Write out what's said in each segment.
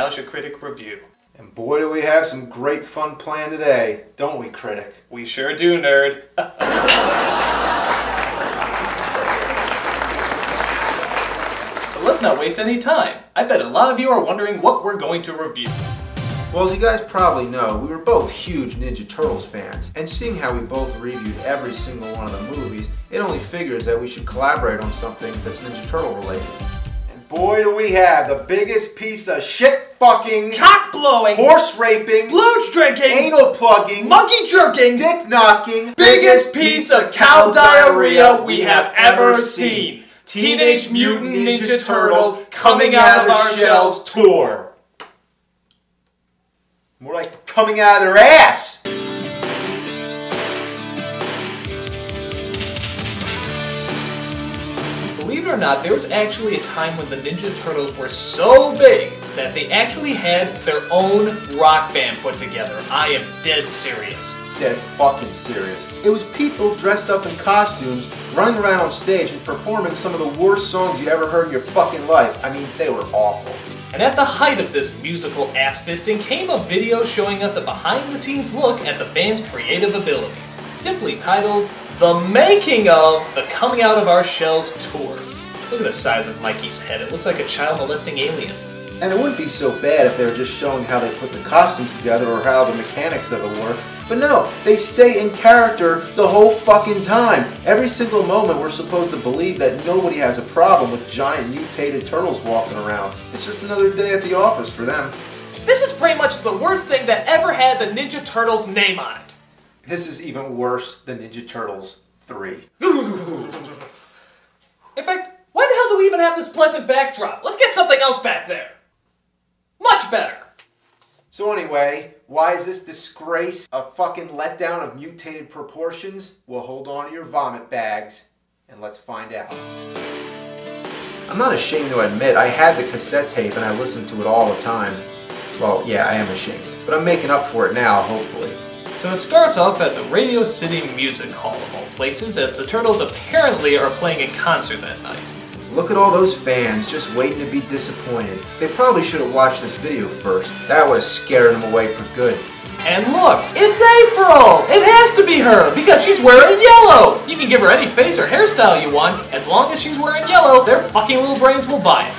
Nostalgia Critic review. And boy do we have some great fun planned today, don't we, Critic? We sure do, nerd. So let's not waste any time. I bet a lot of you are wondering what we're going to review. Well, as you guys probably know, we were both huge Ninja Turtles fans, and seeing how we both reviewed every single one of the movies, it only figures that we should collaborate on something that's Ninja Turtle related. And boy do we have the biggest piece of shit fucking, cock blowing, horse raping, splooge drinking, anal plugging, monkey jerking, dick knocking, biggest piece of cow diarrhea we have ever seen. Teenage Mutant Ninja Turtles Coming Out of Our Shells Tour. More like coming out of their ass! Believe it or not, there was actually a time when the Ninja Turtles were so big that they actually had their own rock band put together. I am dead serious. Dead fucking serious. It was people dressed up in costumes, running around on stage and performing some of the worst songs you ever heard in your fucking life. I mean, they were awful. And at the height of this musical ass-fisting came a video showing us a behind-the-scenes look at the band's creative abilities, simply titled, The Making of the Coming Out of Our Shells Tour. Look at the size of Mikey's head, it looks like a child-molesting alien. And it wouldn't be so bad if they were just showing how they put the costumes together or how the mechanics of it work. But no, they stay in character the whole fucking time. Every single moment we're supposed to believe that nobody has a problem with giant mutated turtles walking around. It's just another day at the office for them. This is pretty much the worst thing that ever had the Ninja Turtles name on it. This is even worse than Ninja Turtles 3. In fact, why the hell do we even have this pleasant backdrop? Let's get something else back there. Much better. So anyway, why is this disgrace a fucking letdown of mutated proportions? Well, hold on to your vomit bags, and let's find out. I'm not ashamed to admit I had the cassette tape and I listened to it all the time. Well, yeah, I am ashamed, but I'm making up for it now, hopefully. So it starts off at the Radio City Music Hall of all places, as the Turtles apparently are playing a concert that night. Look at all those fans just waiting to be disappointed. They probably should have watched this video first. That would have scared them away for good. And look, it's April! It has to be her, because she's wearing yellow! You can give her any face or hairstyle you want, as long as she's wearing yellow, their fucking little brains will buy it.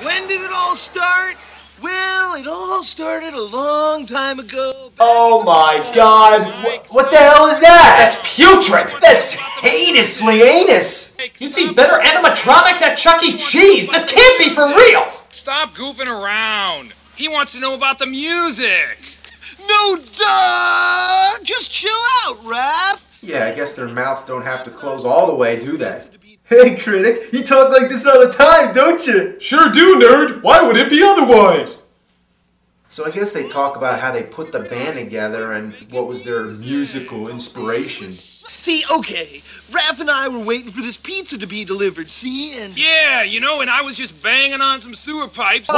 When did it all start? Well, it all started a long time ago. Oh my god! What the hell is that? That's putrid! That's heinously anus! You see better animatronics at Chuck E. Cheese! This can't be for real! Stop goofing around. He wants to know about the music. No, duh! Just chill out, Raph. Yeah, I guess their mouths don't have to close all the way, do they? Hey, Critic, you talk like this all the time, don't you? Sure do, nerd! Why would it be otherwise? So I guess they talk about how they put the band together and what was their musical inspiration. See, okay, Raph and I were waiting for this pizza to be delivered, see, and... Yeah, you know, and I was just banging on some sewer pipes. Whoa!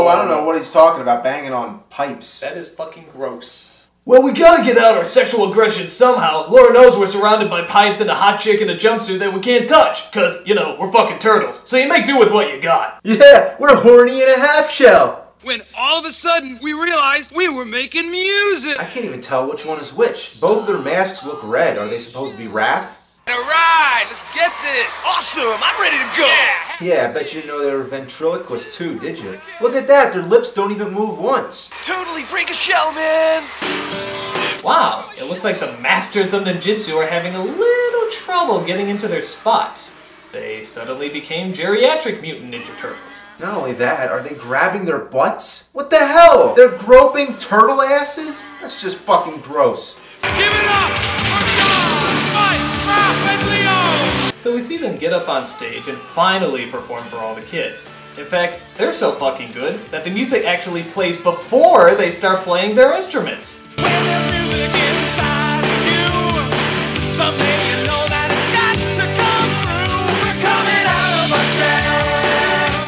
I don't know what he's talking about, banging on pipes. That is fucking gross. Well, we gotta get out our sexual aggression somehow. Lord knows we're surrounded by pipes and a hot chick in a jumpsuit that we can't touch. Cause, you know, we're fucking turtles. So you make do with what you got. Yeah, we're horny in a half shell. When all of a sudden we realized we were making music. I can't even tell which one is which. Both of their masks look red. Are they supposed to be Raph? Alright, let's get this. Awesome, I'm ready to go. Yeah, I bet you didn't know they were ventriloquists too, did you? Look at that, their lips don't even move once. Totally break a shell, man. Wow, it looks like the masters of ninjutsu are having a little trouble getting into their spots. They suddenly became geriatric mutant Ninja Turtles. Not only that, are they grabbing their butts? What the hell? They're groping turtle asses? That's just fucking gross. Give it up for John, Mike, Raph, and Leo! So we see them get up on stage and finally perform for all the kids. In fact, they're so fucking good that the music actually plays before they start playing their instruments.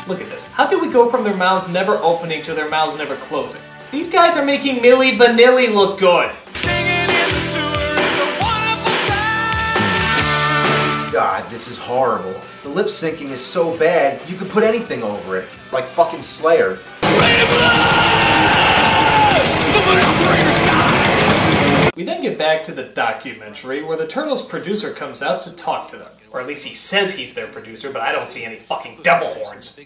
Look at this. How do we go from their mouths never opening to their mouths never closing? These guys are making Milli Vanilli look good. God, this is horrible. The lip syncing is so bad, you could put anything over it. Like fucking Slayer. We then get back to the documentary where the Turtles producer comes out to talk to them. Or at least he says he's their producer, but I don't see any fucking devil horns.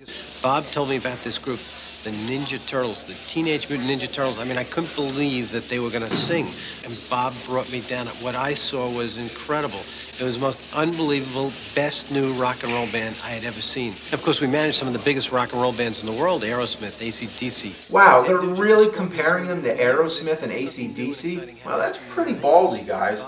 Bob told me about this group, the Ninja Turtles, the Teenage Mutant Ninja Turtles. I mean, I couldn't believe that they were going to sing. And Bob brought me down. What I saw was incredible. It was the most unbelievable, best new rock and roll band I had ever seen. Of course, we managed some of the biggest rock and roll bands in the world, Aerosmith, AC/DC. Wow, they're really comparing them to Aerosmith and AC/DC? Wow, that's pretty ballsy, guys.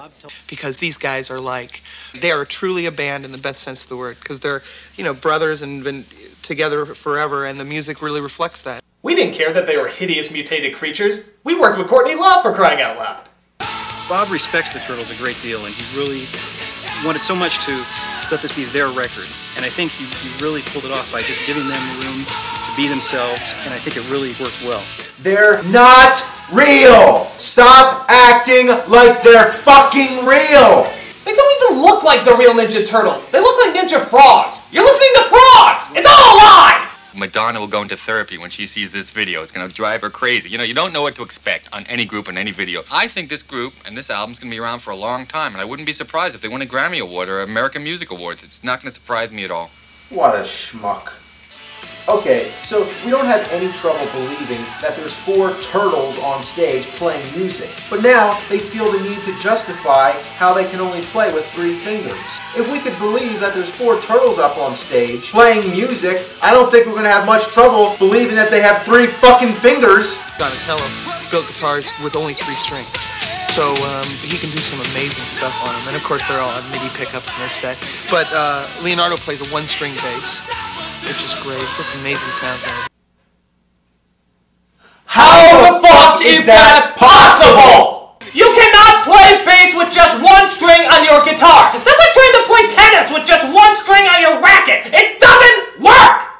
Because these guys are like, they are truly a band in the best sense of the word. Because they're, you know, brothers and been together forever, and the music really reflects that. We didn't care that they were hideous mutated creatures. We worked with Courtney Love, for crying out loud. Bob respects the Turtles a great deal, and he really wanted so much to let this be their record. And I think he really pulled it off by just giving them room to be themselves, and I think it really worked well. They're not real! Stop acting like they're fucking real! They don't even look like the real Ninja Turtles. They look like Ninja Frogs. You're listening to frogs! It's all a lie! Madonna will go into therapy when she sees this video. It's going to drive her crazy. You know, you don't know what to expect on any group and any video. I think this group and this album's going to be around for a long time, and I wouldn't be surprised if they win a Grammy Award or American Music Awards. It's not going to surprise me at all. What a schmuck. Okay, so we don't have any trouble believing that there's 4 turtles on stage playing music. But now they feel the need to justify how they can only play with 3 fingers. If we could believe that there's 4 turtles up on stage playing music, I don't think we're going to have much trouble believing that they have 3 fucking fingers. Donatello built guitars with only 3 strings. So he can do some amazing stuff on them. And of course they're all on MIDI pickups in their set. But Leonardo plays a 1-string bass, which is great. It's amazing sounds out of it. How the fuck is that possible? You cannot play bass with just 1 string on your guitar. That's like trying to play tennis with just 1 string on your racket. It doesn't work!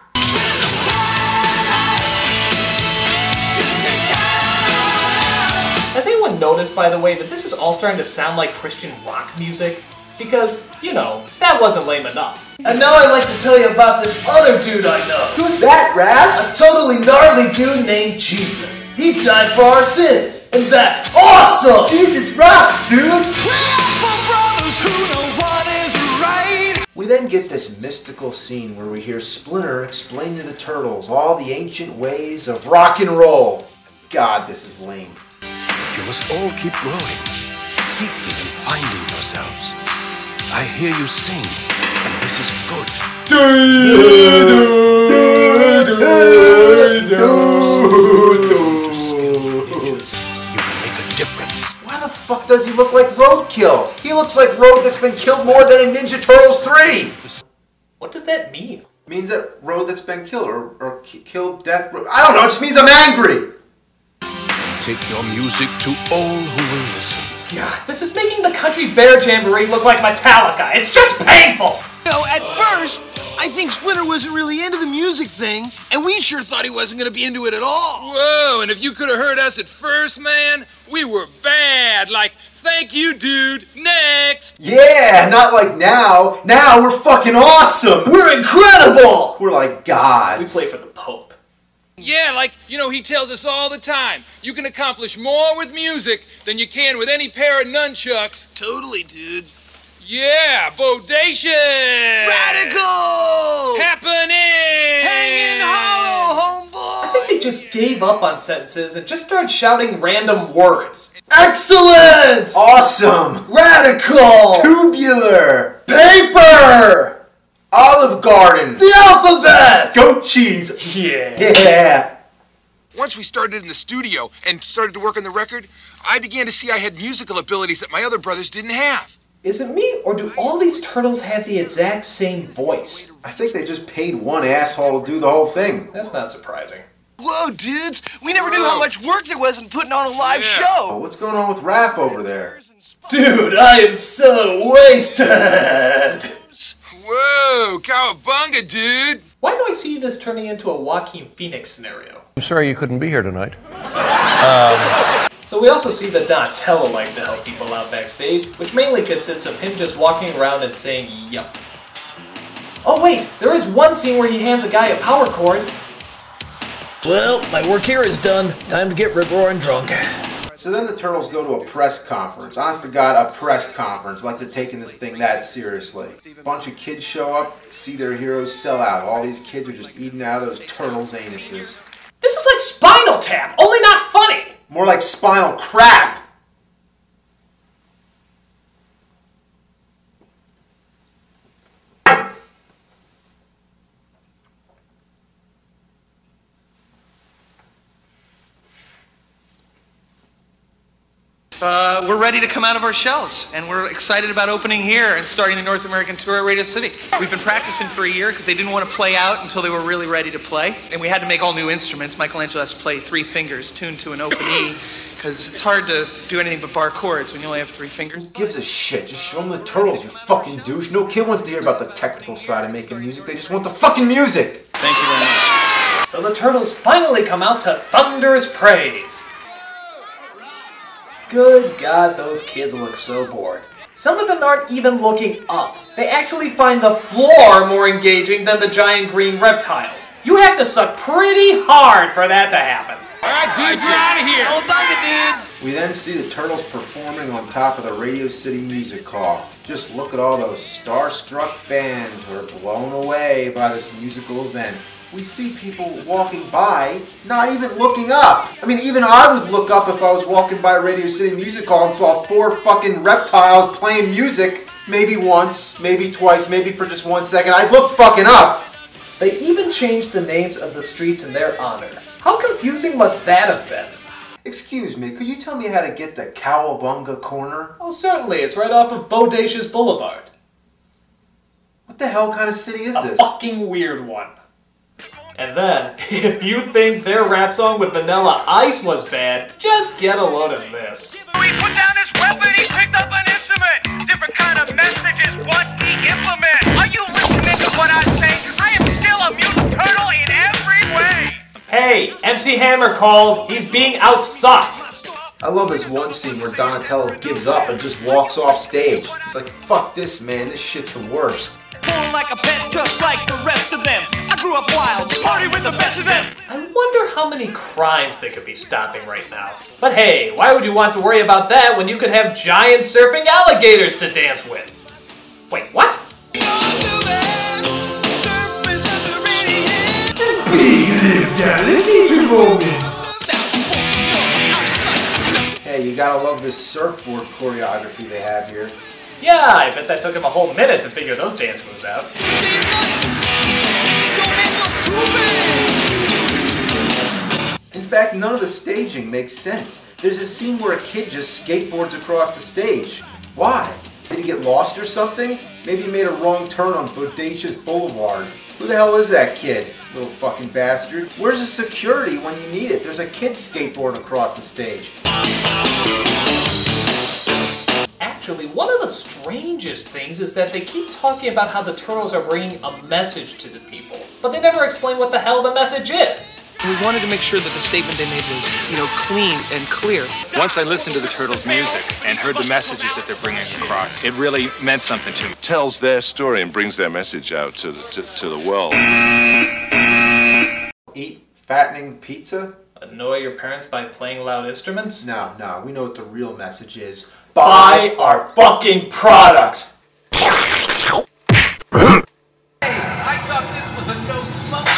Has anyone noticed, by the way, that this is all starting to sound like Christian rock music? Because, you know, that wasn't lame enough. And now I'd like to tell you about this other dude I know. Who's that, Raph? A totally gnarly dude named Jesus. He died for our sins, and that's awesome! Jesus rocks, dude! We then get this mystical scene where we hear Splinter explain to the Turtles all the ancient ways of rock and roll. God, this is lame. You must all keep growing, seeking and finding yourselves. I hear you sing, and this is good. You can make a difference. Why the fuck does he look like Roadkill? He looks like Road that's been killed more than in Ninja Turtles 3! What does that mean? It means that Road that's been killed, or killed, death, I don't know, it just means I'm angry! Take your music to all who will listen. God, this is making the Country Bear Jamboree look like Metallica. It's just painful! You know, at first, I think Splinter wasn't really into the music thing, and we sure thought he wasn't going to be into it at all. Whoa, and if you could have heard us at first, man, we were bad. Like, thank you, dude. Next! Yeah, not like now. Now we're fucking awesome! We're incredible! We're like gods. We play for the Pope. Yeah, like, you know, he tells us all the time, you can accomplish more with music than you can with any pair of nunchucks. Totally, dude. Yeah, bodacious! Radical! Happening! Hanging hollow, homeboy! I think they just gave up on sentences and just started shouting random words. Excellent! Awesome! Radical! Tubular! Paper! Olive Garden! The alphabet! Goat cheese! Yeah. Yeah! Once we started in the studio and started to work on the record, I began to see I had musical abilities that my other brothers didn't have. Is it me, or do all these turtles have the exact same voice? I think they just paid one asshole to do the whole thing. That's not surprising. Whoa, dudes! We never knew how much work there was in putting on a live show! Oh, what's going on with Raph over there? Dude, I am so wasted! Whoa, cowabunga, dude! Why do I see this turning into a Joaquin Phoenix scenario? I'm sorry you couldn't be here tonight. So we also see that Donatello likes to help people out backstage, which mainly consists of him just walking around and saying, yup. Oh wait, there is one scene where he hands a guy a power cord. Well, my work here is done. Time to get rip-roaring drunk. So then the Turtles go to a press conference. Honest to God, a press conference. Like they're taking this thing that seriously. A bunch of kids show up, see their heroes sell out. All these kids are just eating out of those Turtles' anuses. This is like Spinal Tap, only not funny! More like Spinal Crap! We're ready to come out of our shells, and we're excited about opening here and starting the North American tour at Radio City. We've been practicing for a year because they didn't want to play out until they were really ready to play, and we had to make all new instruments. Michelangelo has to play 3 fingers tuned to an open E, because it's hard to do anything but bar chords when you only have 3 fingers. Who gives a shit? Just show them the Turtles, you fucking douche. No kid wants to hear about the technical side of making music. They just want the fucking music. Thank you very much. So the Turtles finally come out to thunderous praise. Good God, those kids look so bored. Some of them aren't even looking up. They actually find the floor more engaging than the giant green reptiles. You have to suck pretty hard for that to happen. Alright, dudes, we're out of here! Oh, bye, dudes! We then see the Turtles performing on top of the Radio City Music Hall. Just look at all those starstruck fans who are blown away by this musical event. We see people walking by, not even looking up. I mean, even I would look up if I was walking by Radio City Music Hall and saw 4 fucking reptiles playing music. Maybe once, maybe twice, maybe for just 1 second. I'd look fucking up. They even changed the names of the streets in their honor. How confusing must that have been? Excuse me, could you tell me how to get to Cowabunga Corner? Oh, certainly. It's right off of Bodacious Boulevard. What the hell kind of city is this? A fucking weird one. And then, if you think their rap song with Vanilla Ice was bad, just get a load of this. He put down his weapon, he picked up an instrument. Different kind of messages, what he implements. Are you listening to what I say? I am still a mutant turtle in every way. Hey, MC Hammer called. He's being outsucked. I love this one scene where Donatello gives up and just walks off stage. He's like, fuck this, man, this shit's the worst. Born like a pet, just like the rest of them. I grew up wild, party with the best of them. I wonder how many crimes they could be stopping right now. But hey, why would you want to worry about that when you could have giant surfing alligators to dance with? Wait, what? Hey, you gotta love this surfboard choreography they have here. Yeah, I bet that took him a whole minute to figure those dance moves out. In fact, none of the staging makes sense. There's a scene where a kid just skateboards across the stage. Why? Did he get lost or something? Maybe he made a wrong turn on Bodacious Boulevard. Who the hell is that kid? Little fucking bastard. Where's the security when you need it? There's a kid skateboarding across the stage. Actually, one of the strangest things is that they keep talking about how the Turtles are bringing a message to the people, but they never explain what the hell the message is. We wanted to make sure that the statement they made was, clean and clear. Once I listened to the Turtles' music and heard the messages that they're bringing across, it really meant something to me. Tells their story and brings their message out to the world. Eat fattening pizza? Annoy your parents by playing loud instruments? No, we know what the real message is. Buy our fucking products! Hey, I thought this was a no-smoke.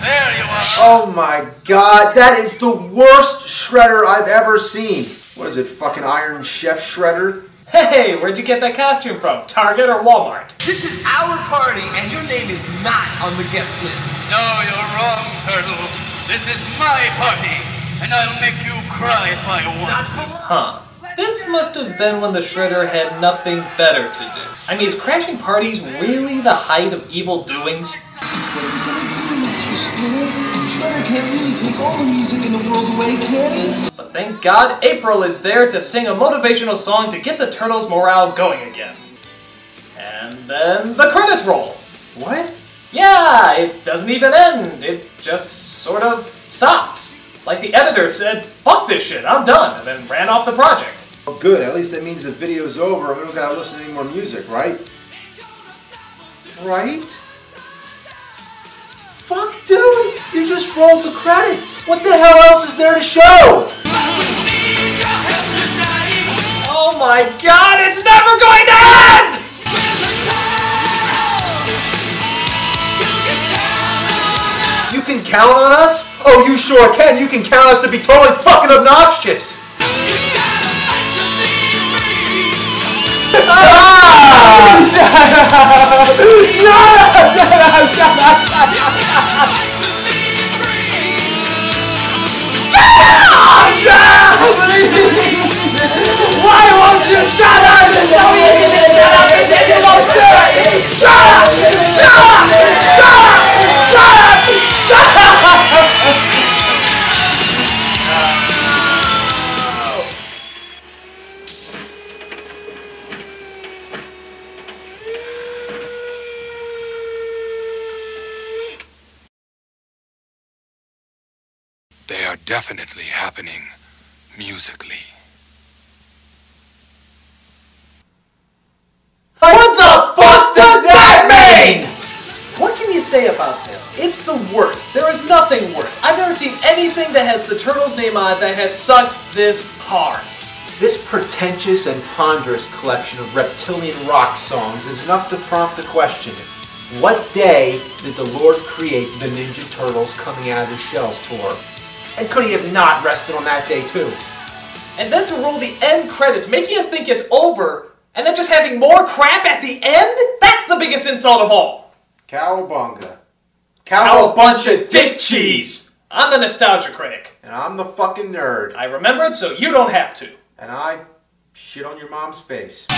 There you are. Oh my god, that is the worst shredder I've ever seen. What is it, fucking Iron Chef shredder? Hey, where'd you get that costume from? Target or Walmart? This is our party, and your name is not on the guest list. No, you're wrong, Turtle. This is my party, and I'll make you cry if I want. Not for long. Huh. This must have been when the Shredder had nothing better to do. I mean, is crashing parties really the height of evil doings? What are we gonna do, Master Splinter? Shredder can't really take all the music in the world away, can he? But thank God April is there to sing a motivational song to get the Turtles' morale going again. And then the credits roll. What? Yeah, it doesn't even end. It just sort of stops. Like the editor said, fuck this shit, I'm done, and then ran off the project. Well, good, at least that means the video's over and we don't gotta listen to any more music, right? Right? Fuck, dude! You just rolled the credits! What the hell else is there to show? Oh my god, it's never going to end! You can count on us? Oh, you sure can. You can count us to be totally fucking obnoxious. Why won't you shut up? It's so easy to shut up and then you won't do it! Shut up! Shut up! Shut up! Shut up! Shut up! They are definitely happening musically. What the fuck does that mean? What can you say about this? It's the worst. There is nothing worse. I've never seen anything that has the Turtles' name on it that has sucked this hard. This pretentious and ponderous collection of reptilian rock songs is enough to prompt the question, what day did the Lord create the Ninja Turtles Coming Out of the Shells tour? And could he have not rested on that day too? And then to roll the end credits, making us think it's over, and then just having more crap at the end? That's the biggest insult of all. Cowabunga. Cow a bunch of dick cheese. I'm the nostalgia critic. And I'm the fucking nerd. I remembered so you don't have to. And I shit on your mom's face. You